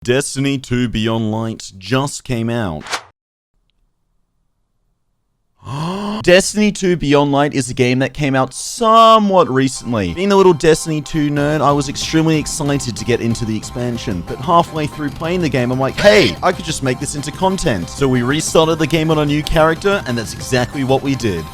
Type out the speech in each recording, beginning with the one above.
Destiny 2 Beyond Light just came out. Destiny 2 Beyond Light is a game that came out somewhat recently. Being a little Destiny 2 nerd, I was extremely excited to get into the expansion, but halfway through playing the game, I'm like, hey, I could just make this into content. So we restarted the game on a new character, and that's exactly what we did.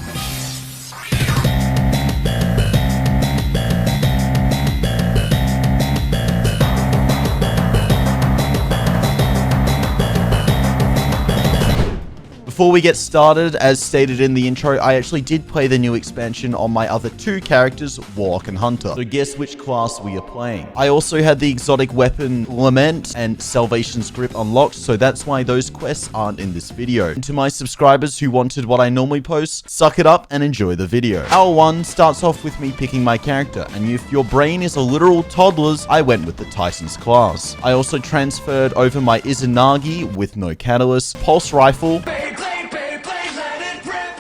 Before we get started, as stated in the intro, I actually did play the new expansion on my other two characters, Warlock and Hunter. So guess which class we are playing. I also had the exotic weapon Lament and Salvation's Grip unlocked, so that's why those quests aren't in this video. And to my subscribers who wanted what I normally post, suck it up and enjoy the video. Hour 1 starts off with me picking my character, and if your brain is a literal toddler's, I went with the Tyson's class. I also transferred over my Izanagi with no catalyst, pulse rifle.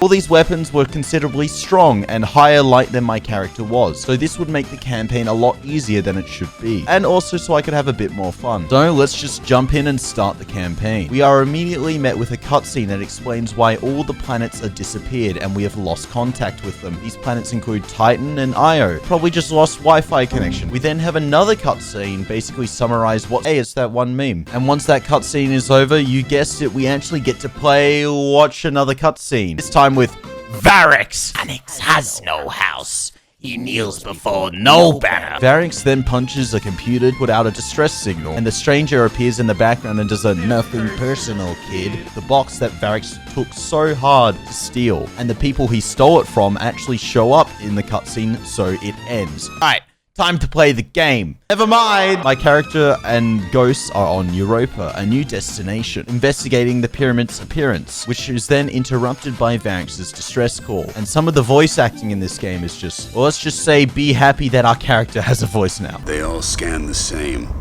All these weapons were considerably strong and higher light than my character was, so this would make the campaign a lot easier than it should be, and also so I could have a bit more fun. So let's just jump in and start the campaign. We are immediately met with a cutscene that explains why all the planets are disappeared and we have lost contact with them. These planets include Titan and Io, probably just lost Wi-Fi connection. We then have another cutscene basically summarize what, hey, it's that one meme. And once that cutscene is over, you guessed it, we actually get to watch another cutscene. This time with Variks. Anix has no house. He kneels before no banner. Variks then punches a computer to put out a distress signal, and the stranger appears in the background and does a nothing personal, kid. The box that Variks took so hard to steal, and the people he stole it from actually show up in the cutscene, so it ends. Alright. Time to play the game. Never mind! My character and ghosts are on Europa, a new destination, investigating the pyramid's appearance, which is then interrupted by Variks' distress call. And some of the voice acting in this game is just, well, let's just say be happy that our character has a voice now. They all scan the same.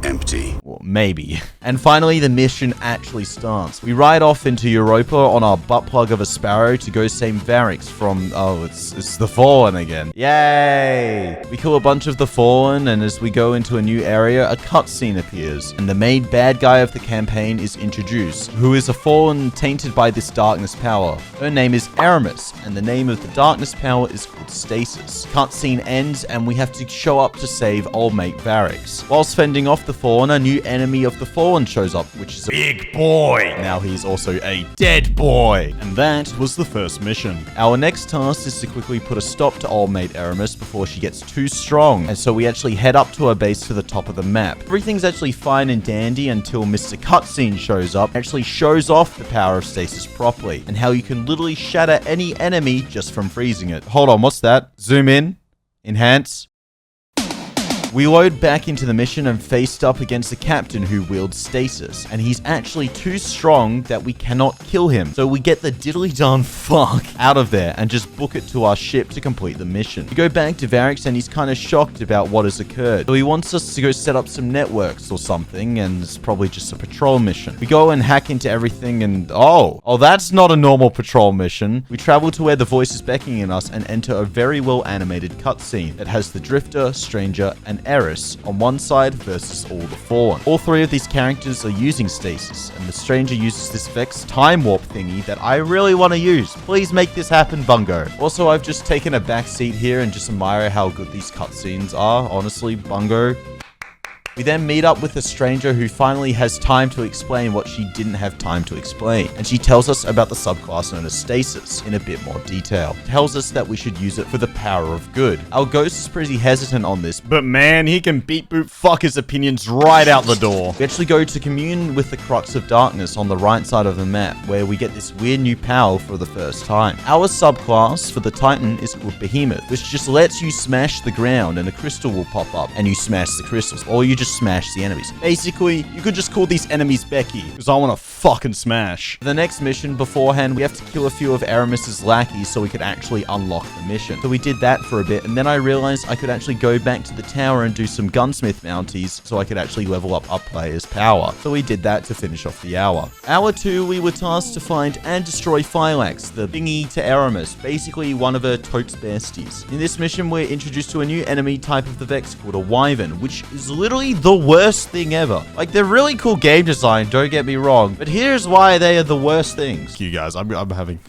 Empty. Well, maybe. And finally, the mission actually starts. We ride off into Europa on our butt plug of a sparrow to go save Variks from, it's the Fallen again. Yay! We kill a bunch of the Fallen, and as we go into a new area, a cutscene appears, and the main bad guy of the campaign is introduced, who is a Fallen tainted by this darkness power. Her name is Aramis, and the name of the darkness power is called Stasis. Cutscene ends, and we have to show up to save old mate Variks. Whilst fending off the Fallen, a new enemy of the Fallen shows up, which is a big boy. Now he's also a dead boy. And that was the first mission. Our next task is to quickly put a stop to old mate Aramis before she gets too strong. And so we actually head up to her base to the top of the map. Everything's actually fine and dandy until Mr. Cutscene shows up, actually shows off the power of Stasis properly, and how you can literally shatter any enemy just from freezing it. Hold on, what's that? Zoom in. Enhance. We load back into the mission and faced up against the captain who wields Stasis, and he's actually too strong that we cannot kill him. So we get the diddly-darn fuck out of there and just book it to our ship to complete the mission. We go back to Variks and he's kind of shocked about what has occurred. So he wants us to go set up some networks or something, and it's probably just a patrol mission. We go and hack into everything and oh, that's not a normal patrol mission. We travel to where the voice is beckoning us and enter a very well animated cutscene that has the Drifter, Stranger, and Eris on one side versus all the Fallen. All three of these characters are using Stasis, and the Stranger uses this Vex time warp thingy that I really want to use. Please make this happen, Bungo. Also, I've just taken a back seat here and just admire how good these cutscenes are. Honestly, Bungo. We then meet up with the Stranger who finally has time to explain what she didn't have time to explain, and she tells us about the subclass known as Stasis in a bit more detail. Tells us that we should use it for the power of good. Our ghost is pretty hesitant on this, but man, he can beat boot fuck his opinions right out the door. We actually go to commune with the Crux of Darkness on the right side of the map, where we get this weird new power for the first time. Our subclass for the Titan is called Behemoth, which just lets you smash the ground and a crystal will pop up, and you smash the crystals, or you just smash the enemies. Basically, you could just call these enemies Becky, because I want to fucking smash. For the next mission beforehand, we have to kill a few of Aramis's lackeys so we could actually unlock the mission. So we did that for a bit, and then I realized I could actually go back to the tower and do some gunsmith mounties so I could actually level up our player's power. So we did that to finish off the hour. Hour 2, we were tasked to find and destroy Phylax, the thingy to Aramis, basically one of her totes besties. In this mission, we're introduced to a new enemy type of the Vex called a Wyvern, which is literally the worst thing ever. Like, they're really cool game design, don't get me wrong, but here's why they are the worst things. You guys, I'm having...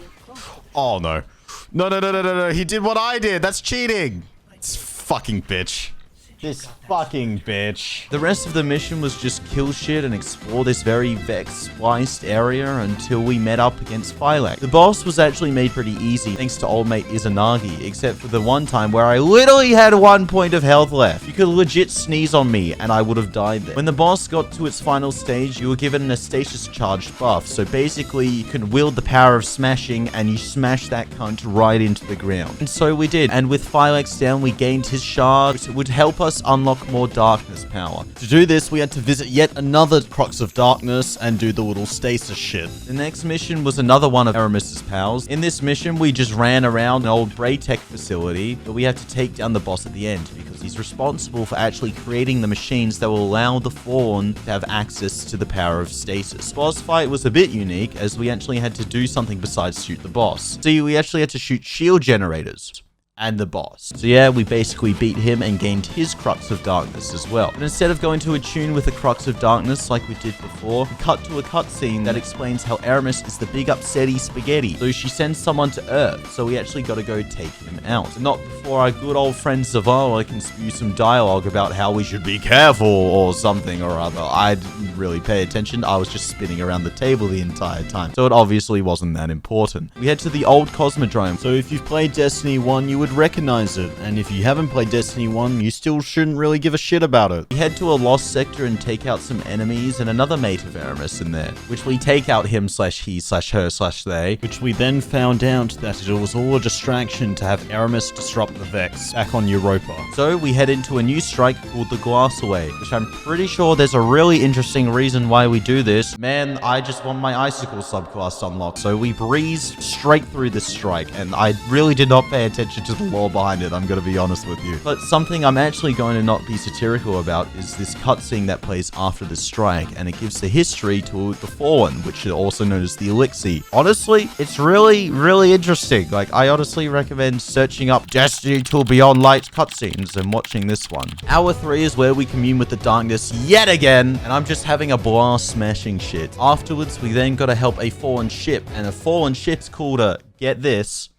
Oh, no. No. He did what I did. That's cheating. It's fucking bitch. This fucking bitch. The rest of the mission was just kill shit and explore this very Vex-spliced area until we met up against Phylax. The boss was actually made pretty easy thanks to old mate Izanagi, except for the one time where I literally had 1 point of health left. You could legit sneeze on me and I would have died there. When the boss got to its final stage, you were given a stasis charged buff, so basically you can wield the power of smashing and you smash that cunt right into the ground. And so we did, and with Phylax down, we gained his shard, which would help us unlock more darkness power. To do this, we had to visit yet another Crux of Darkness and do the little stasis shit. The next mission was another one of Aramis's pals. In this mission, we just ran around an old Braytech facility, but we had to take down the boss at the end because he's responsible for actually creating the machines that will allow the Fallen to have access to the power of stasis. The boss fight was a bit unique as we actually had to do something besides shoot the boss. See, we actually had to shoot shield generators and the boss. So yeah, we basically beat him and gained his Crux of Darkness as well. But instead of going to attune with the Crux of Darkness like we did before, we cut to a cutscene that explains how Aramis is the big upsetty spaghetti. So she sends someone to Earth, so we actually gotta go take him out. And not before our good old friend Zavala can spew some dialogue about how we should be careful or something or other. I didn't really pay attention, I was just spinning around the table the entire time. So it obviously wasn't that important. We head to the old Cosmodrome. So if you've played Destiny 1, you would recognize it, and if you haven't played Destiny 1, you still shouldn't really give a shit about it. We head to a lost sector and take out some enemies and another mate of Aramis in there, which we take out him slash he slash her slash they, which we then found out that it was all a distraction to have Aramis disrupt the Vex back on Europa. So we head into a new strike called the Glassaway, which I'm pretty sure there's a really interesting reason why we do this. Man, I just want my Icicle subclass unlocked, so we breezed straight through this strike, and I really did not pay attention to the lore behind it, I'm gonna be honest with you. But something I'm actually going to not be satirical about is this cutscene that plays after the strike, and it gives the history to the Fallen, which is also known as the Elixir. Honestly, it's really interesting. Like, I honestly recommend searching up Destiny 2 Beyond Light cutscenes and watching this one. Hour 3 is where we commune with the darkness yet again, and I'm just having a blast smashing shit. Afterwards, we then gotta help a fallen ship, and a fallen ship's called a, get this,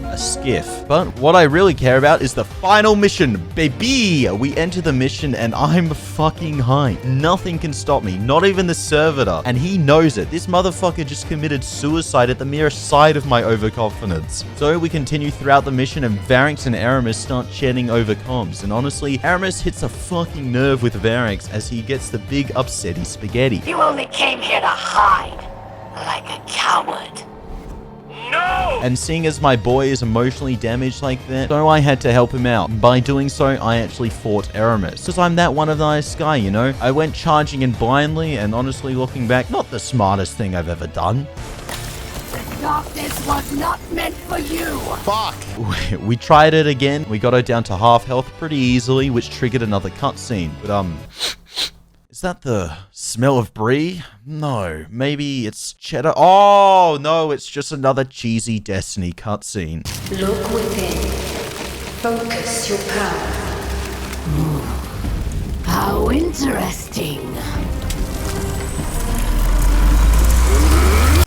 a skiff. But what I really care about is the final mission, baby! We enter the mission and I'm fucking hyped. Nothing can stop me, not even the servitor. And he knows it. This motherfucker just committed suicide at the mere sight of my overconfidence. So we continue throughout the mission and Varix and Aramis start chatting over comms. And honestly, Aramis hits a fucking nerve with Varix as he gets the big upsetty spaghetti. You only came here to hide, like a coward. No! And seeing as my boy is emotionally damaged like that, so I had to help him out. By doing so, I actually fought Aramis. Because I'm that one of the nice guy, you know? I went charging in blindly, and honestly looking back, not the smartest thing I've ever done. Darkness was not meant for you! Fuck! We tried it again. We got her down to half health pretty easily, which triggered another cutscene. But, is that the smell of brie? No, maybe it's cheddar. Oh, no, it's just another cheesy Destiny cutscene. Look within. Focus your power. How interesting.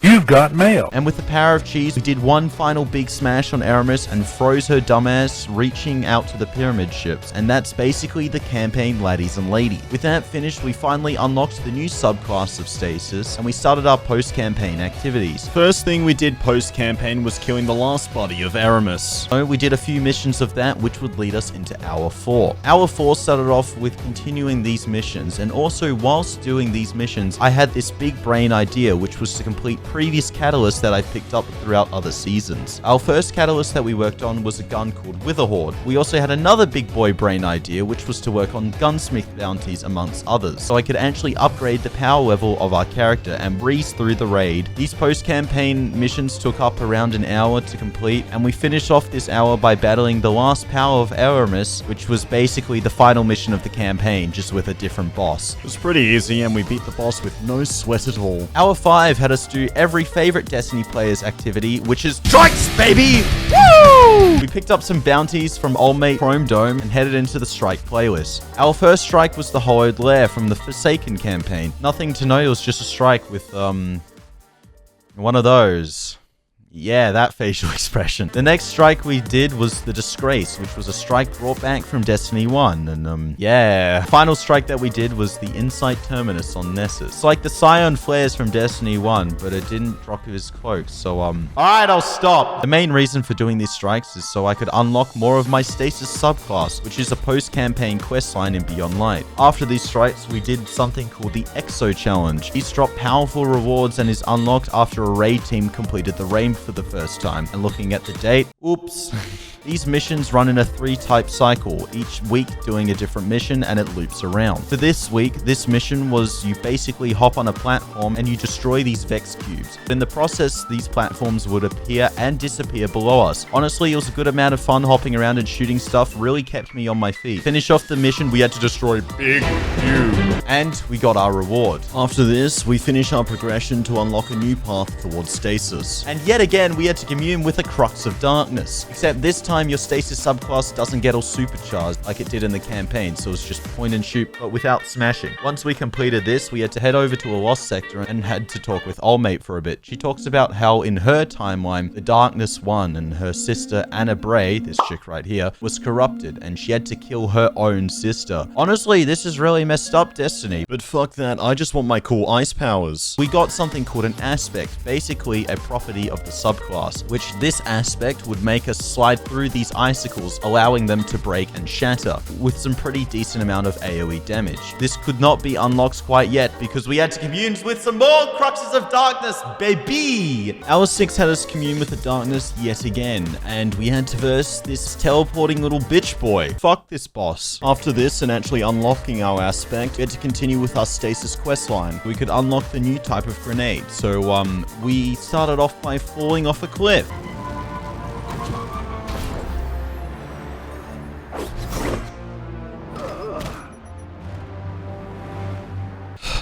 You've got mail. And with the power of cheese, we did one final big smash on Aramis and froze her dumbass, reaching out to the pyramid ships. And that's basically the campaign, laddies and ladies. With that finished, we finally unlocked the new subclass of Stasis, and we started our post-campaign activities. First thing we did post-campaign was killing the last body of Aramis. So we did a few missions of that, which would lead us into Hour 4. Hour 4 started off with continuing these missions, and also whilst doing these missions, I had this big brain idea, which was to complete previous catalysts that I picked up throughout other seasons. Our first catalyst that we worked on was a gun called Witherhoard. We also had another big boy brain idea, which was to work on gunsmith bounties amongst others, so I could actually upgrade the power level of our character and breeze through the raid. These post-campaign missions took up around an hour to complete, and we finished off this hour by battling the last power of Aramis, which was basically the final mission of the campaign, just with a different boss. It was pretty easy, and we beat the boss with no sweat at all. Hour 5 had us do every favorite Destiny player's activity, which is strikes, baby! Woo! We picked up some bounties from old mate Chrome Dome and headed into the strike playlist. Our first strike was the Hollowed Lair from the Forsaken campaign. Nothing to know, it was just a strike with, one of those. Yeah, that facial expression. The next strike we did was the Disgrace, which was a strike brought back from Destiny 1. And, yeah. Final strike that we did was the Insight Terminus on Nessus. It's like the Scion Flares from Destiny 1, but it didn't drop his cloak. So, alright, I'll stop. The main reason for doing these strikes is so I could unlock more of my Stasis subclass, which is a post-campaign questline in Beyond Light. After these strikes, we did something called the Exo Challenge. These drop powerful rewards and is unlocked after a raid team completed the raid for the first time. And looking at the date, oops. These missions run in a 3-type cycle, each week doing a different mission, and it loops around. For this week, this mission was you basically hop on a platform and you destroy these Vex cubes. In the process, these platforms would appear and disappear below us. Honestly, it was a good amount of fun hopping around and shooting stuff, really kept me on my feet. Finish off the mission, we had to destroy Big Cube, and we got our reward. After this, we finish our progression to unlock a new path towards Stasis. And yet again, we had to commune with a Crux of Darkness, except this time your Stasis subclass doesn't get all supercharged like it did in the campaign, so it's just point and shoot, but without smashing. Once we completed this, we had to head over to a lost sector and had to talk with old mate for a bit. She talks about how in her timeline, the Darkness won and her sister Anna Bray, this chick right here, was corrupted and she had to kill her own sister. Honestly, this is really messed up Destiny, but fuck that, I just want my cool ice powers. We got something called an aspect, basically a property of the subclass, which this aspect would make us slide through these icicles, allowing them to break and shatter, with some pretty decent amount of AoE damage. This could not be unlocked quite yet, because we had to commune with some more Cruxes of Darkness, baby! Our 6 had us commune with the darkness yet again, and we had to verse this teleporting little bitch boy. Fuck this boss. After this, and actually unlocking our aspect, we had to continue with our Stasis questline. We could unlock the new type of grenade, so we started off by falling off a cliff.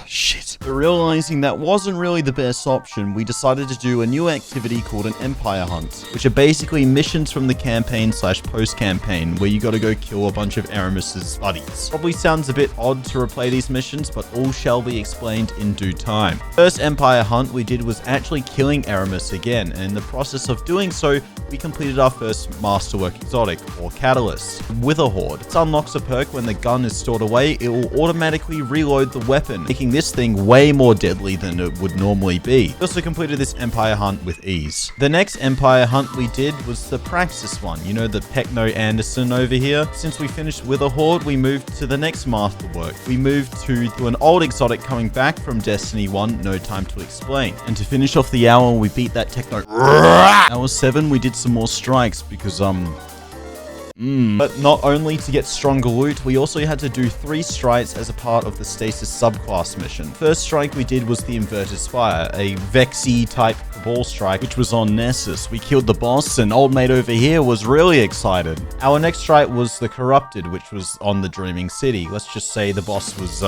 Shit. But realizing that wasn't really the best option, we decided to do a new activity called an Empire Hunt, which are basically missions from the campaign / post-campaign, where you gotta go kill a bunch of Aramis's buddies. Probably sounds a bit odd to replay these missions, but all shall be explained in due time. First Empire Hunt we did was actually killing Aramis again, and in the process of doing so, we completed our first Masterwork exotic, or Catalyst, Witherhoard. It unlocks a perk when the gun is stored away, it will automatically reload the weapon, making this thing way more deadly than it would normally be. We also completed this Empire Hunt with ease. The next Empire Hunt we did was the Praxis one, you know, the Pecno Anderson over here. Since we finished Witherhoard, we moved to the next Masterwork. We moved to an old exotic coming back from Destiny 1, No Time to Explain. And to finish off the hour, we beat that Techno. Hour 7, we did some more strikes because, But not only to get stronger loot, we also had to do 3 strikes as a part of the Stasis subclass mission. First strike we did was the Inverted Spire, a Vexy type Cabal strike, which was on Nessus. We killed the boss, and old mate over here was really excited. Our next strike was the Corrupted, which was on the Dreaming City. Let's just say the boss was,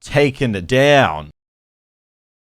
taking it down.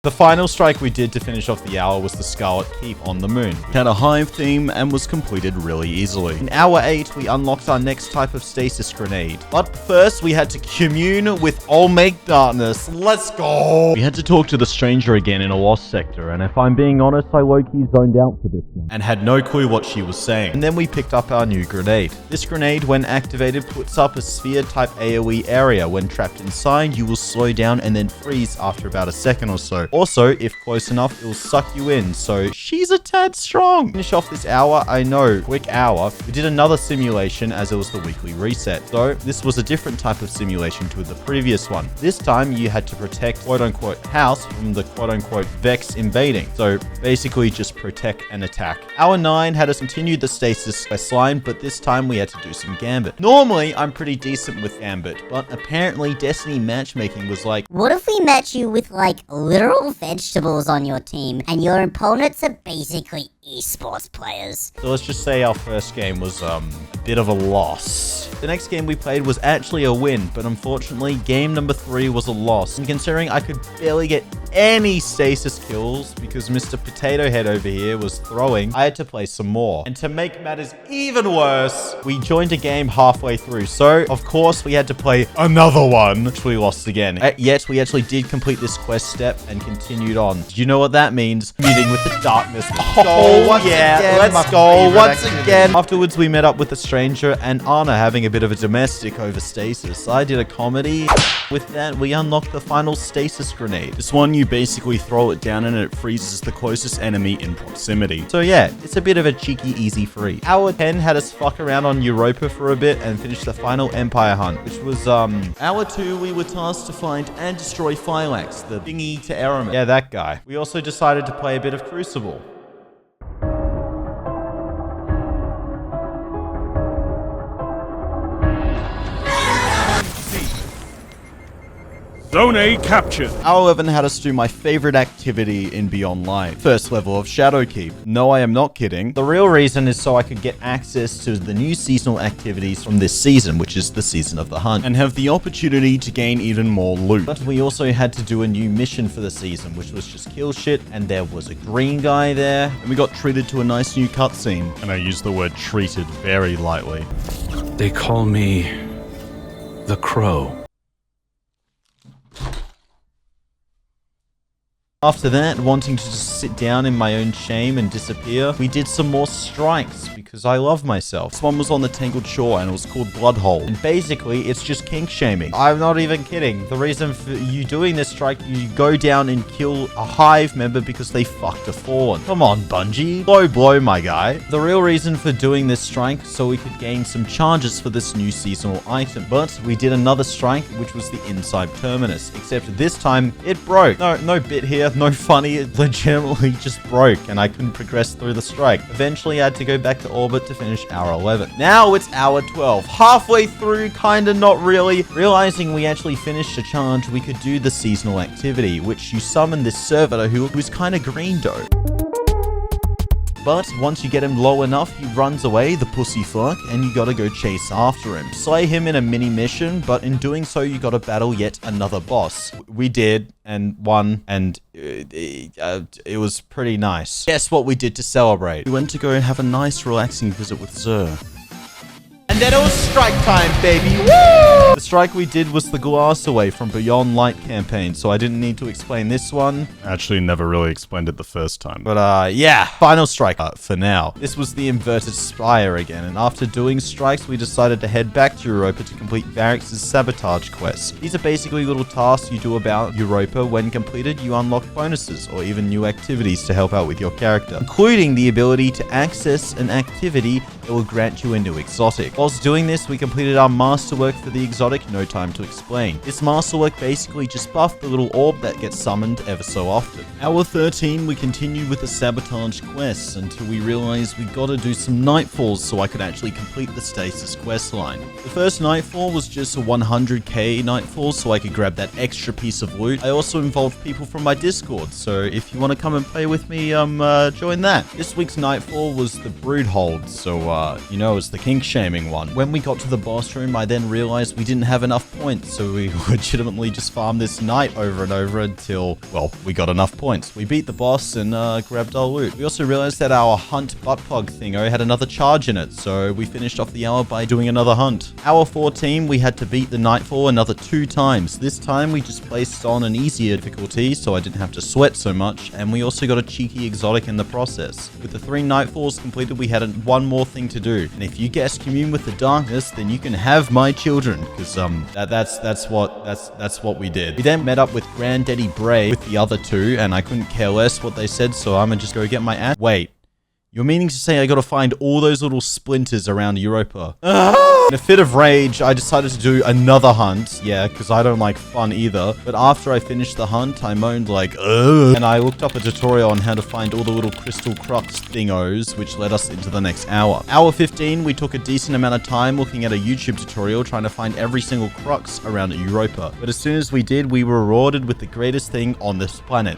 The final strike we did to finish off the hour was the Scarlet Keep on the moon. It had a hive theme and was completed really easily. In hour 8, we unlocked our next type of stasis grenade. But first, we had to commune with Old Mate Darkness. Let's go! We had to talk to the stranger again in a lost sector, and if I'm being honest, I low-key zoned out for this one, and had no clue what she was saying. And then we picked up our new grenade. This grenade, when activated, puts up a sphere-type AoE area. When trapped inside, you will slow down and then freeze after about a second or so. Also, if close enough, it will suck you in, so she's a tad strong. Finish off this hour, I know, quick hour. We did another simulation as it was the weekly reset. So, this was a different type of simulation to the previous one. This time, you had to protect quote-unquote house from the quote-unquote Vex invading. So, basically just protect and attack. Hour 9 had us continue the Stasis questline, but this time we had to do some Gambit. Normally, I'm pretty decent with Gambit, but apparently Destiny matchmaking was like, what if we match you with, like, literal vegetables on your team, and your opponents are basically esports players. So let's just say our first game was a bit of a loss. The next game we played was actually a win, but unfortunately game number 3 was a loss. And considering I could barely get any stasis kills because Mr. Potato Head over here was throwing, I had to play some more. And to make matters even worse, we joined a game halfway through. So of course we had to play another one, which we lost again. Yet we actually did complete this quest step and continued on. Do you know what that means? Meeting with the darkness. Oh yeah, let's go once again. Afterwards we met up with a stranger and Anna having a bit of a domestic over stasis. I did a comedy. With that, we unlocked the final stasis grenade. This one, you basically throw it down and it freezes the closest enemy in proximity. So yeah, it's a bit of a cheeky easy free. Hour 10 had us fuck around on Europa for a bit and finish the final Empire hunt, which was hour 2 we were tasked to find and destroy Phylax, the thingy to Aramis. Yeah, that guy. We also decided to play a bit of Crucible. Zone A captured. Hour 11 had us do my favorite activity in Beyond Light. First level of Shadowkeep. No, I am not kidding. The real reason is so I could get access to the new seasonal activities from this season, which is the Season of the Hunt, and have the opportunity to gain even more loot. But we also had to do a new mission for the season, which was just kill shit, and there was a green guy there, and we got treated to a nice new cutscene. And I use the word treated very lightly. They call me the Crow. After that, wanting to just sit down in my own shame and disappear, we did some more strikes because I love myself. This one was on the Tangled Shore and it was called Bloodhole. And basically, it's just kink shaming. I'm not even kidding. The reason for you doing this strike, you go down and kill a Hive member because they fucked a Fallen. Come on, Bungie. Low blow, my guy. The real reason for doing this strike, so we could gain some charges for this new seasonal item. But we did another strike, which was the Inside Terminus. Except this time, it broke. No bit here. No funny, it legitimately just broke and I couldn't progress through the strike. Eventually I had to go back to orbit to finish hour 11. Now it's hour 12. Halfway through, kinda not really. Realizing we actually finished a charge, we could do the seasonal activity, which you summon this servitor who was kinda green dope. But once you get him low enough, he runs away, the pussy fuck, and you gotta go chase after him. Slay him in a mini mission, but in doing so, you gotta battle yet another boss. We did, and won, and it was pretty nice. Guess what we did to celebrate? We went to go and have a nice relaxing visit with Zer. And then it was strike time, baby. Woo! The strike we did was the Glass Away from Beyond Light campaign, so I didn't need to explain this one. Actually, never really explained it the first time. But yeah, final strike for now. This was the Inverted Spire again, and after doing strikes, we decided to head back to Europa to complete Varrix's sabotage quests. These are basically little tasks you do about Europa. When completed, you unlock bonuses or even new activities to help out with your character, including the ability to access an activity that will grant you a new exotic. Whilst doing this, we completed our masterwork for the exotic, No Time to Explain. This masterwork basically just buffed the little orb that gets summoned ever so often. Hour 13, we continued with the sabotage quests until we realized we gotta do some Nightfalls so I could actually complete the Stasis questline. The first Nightfall was just a 100k Nightfall so I could grab that extra piece of loot. I also involved people from my Discord, so if you want to come and play with me, join that. This week's Nightfall was the Broodhold, so you know, it's the kink shaming one. When we got to the boss room, I then realized we didn't have enough points, so we legitimately just farmed this night over and over until, well, we got enough points. We beat the boss and grabbed our loot. We also realized that our hunt butt plug thingo had another charge in it, so we finished off the hour by doing another hunt. Hour 14, we had to beat the Nightfall another 2 times. This time, we just placed on an easier difficulty, so I didn't have to sweat so much, and we also got a cheeky exotic in the process. With the 3 Nightfalls completed, we had one more thing to do, and if you guess Commune with the Darkness, then you can have my children, because that's what we did. We then met up with Granddaddy Bray with the other 2, and I couldn't care less what they said, so I'm gonna just go get my ass. Wait, you're meaning to say I gotta find all those little splinters around Europa? In a fit of rage, I decided to do another hunt. Yeah, because I don't like fun either. But after I finished the hunt, I moaned like, ugh. And I looked up a tutorial on how to find all the little crystal crux thingos, which led us into the next hour. Hour 15, we took a decent amount of time looking at a YouTube tutorial trying to find every single crux around Europa. But as soon as we did, we were rewarded with the greatest thing on this planet.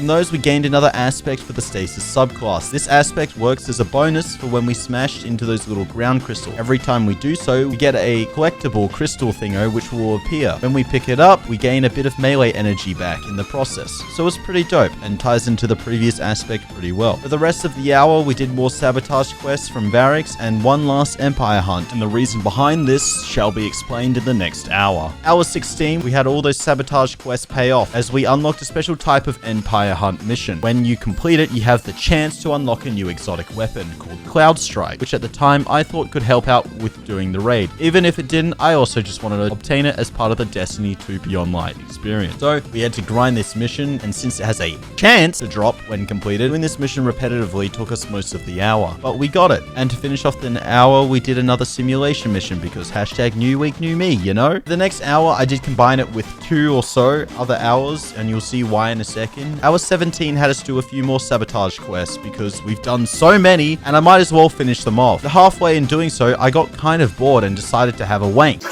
From those, we gained another aspect for the Stasis subclass. This aspect works as a bonus for when we smash into those little ground crystals. Every time we do so, we get a collectible crystal thingo which will appear. When we pick it up, we gain a bit of melee energy back in the process. So it's pretty dope and ties into the previous aspect pretty well. For the rest of the hour, we did more sabotage quests from Variks and one last Empire hunt, and the reason behind this shall be explained in the next hour. Hour 16, we had all those sabotage quests pay off as we unlocked a special type of Empire hunt mission. When you complete it, you have the chance to unlock a new exotic weapon called Cloud Strike, which at the time I thought could help out with doing the raid. Even if it didn't, I also just wanted to obtain it as part of the Destiny 2 Beyond Light experience. So we had to grind this mission, and since it has a chance to drop when completed, doing this mission repetitively took us most of the hour. But we got it. And to finish off the hour, we did another simulation mission because hashtag new week, new me, you know? The next hour, I did combine it with 2 or so other hours, and you'll see why in a second. Hour 17 had us do a few more sabotage quests because we've done so many, and I might as well finish them off. Halfway in doing so, I got kind of bored and decided to have a wank.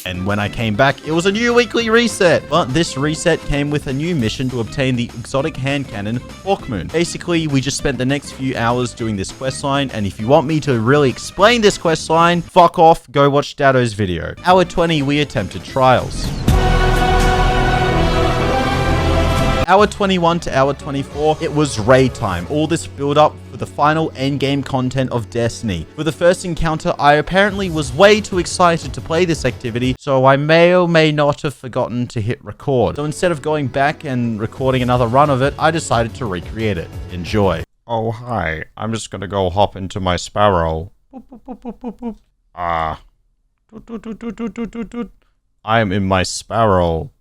And when I came back, it was a new weekly reset. But this reset came with a new mission to obtain the exotic hand cannon, Hawkmoon. Basically, we just spent the next few hours doing this questline, and if you want me to really explain this questline, fuck off, go watch Dado's video. Hour 20, we attempted trials. Hour 21 to hour 24, it was raid time. All this build up for the final endgame content of Destiny. For the first encounter, I apparently was way too excited to play this activity, so I may or may not have forgotten to hit record. So instead of going back and recording another run of it, I decided to recreate it. Enjoy. Oh, hi. I'm just gonna go hop into my sparrow. Ah. I am in my sparrow.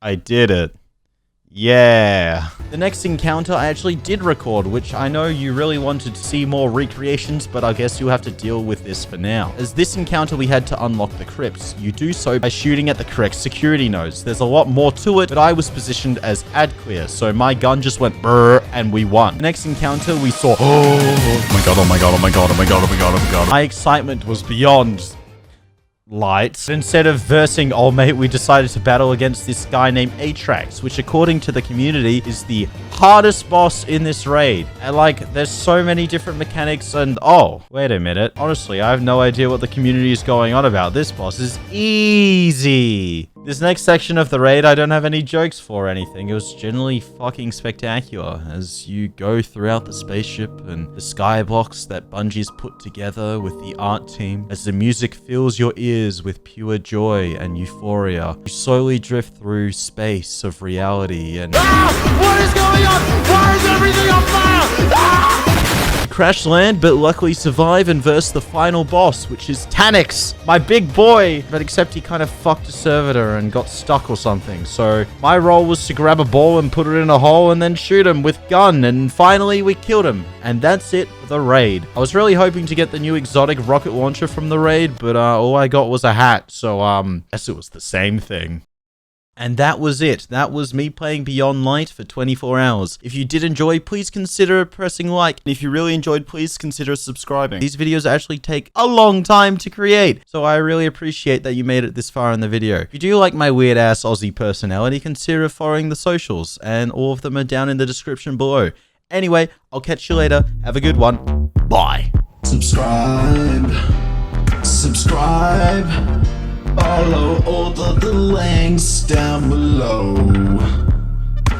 I did it. Yeah. The next encounter I actually did record, which I know you really wanted to see more recreations, but I guess you'll have to deal with this for now. As this encounter we had to unlock the crypts. You do so by shooting at the correct security nodes. There's a lot more to it, but I was positioned as ad clear, so my gun just went brrr and we won. The next encounter we saw, Oh my god, oh my god, oh my god, oh my god, oh my god, oh my god. my excitement was beyond lights. Instead of versing old mate, we decided to battle against this guy named Atrax, which according to the community is the hardest boss in this raid. And like, there's so many different mechanics and oh, wait a minute. Honestly, I have no idea what the community is going on about. This boss is easy. This next section of the raid, I don't have any jokes for or anything. It was generally fucking spectacular as you go throughout the spaceship and the skybox that Bungie's put together with the art team. As the music fills your ears with pure joy and euphoria, you slowly drift through space of reality and... What is going on? Why is everything on fire? Crash land, but luckily survive and verse the final boss, which is Tanix, my big boy. But except he kind of fucked a servitor and got stuck or something. So my role was to grab a ball and put it in a hole and then shoot him with gun. And finally we killed him. And that's it for the raid. I was really hoping to get the new exotic rocket launcher from the raid, but all I got was a hat. So I guess it was the same thing. And that was it. That was me playing Beyond Light for 24 hours. If you did enjoy, please consider pressing like. And if you really enjoyed, please consider subscribing. These videos actually take a long time to create, so I really appreciate that you made it this far in the video. If you do like my weird ass Aussie personality, consider following the socials, and all of them are down in the description below. Anyway, I'll catch you later. Have a good one. Bye. Subscribe. Follow all the links down below.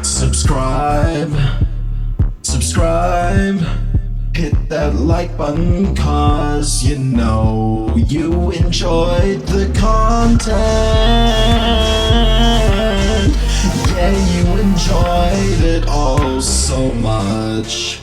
Subscribe. Hit that like button, cause you know you enjoyed the content. Yeah, you enjoyed it all so much.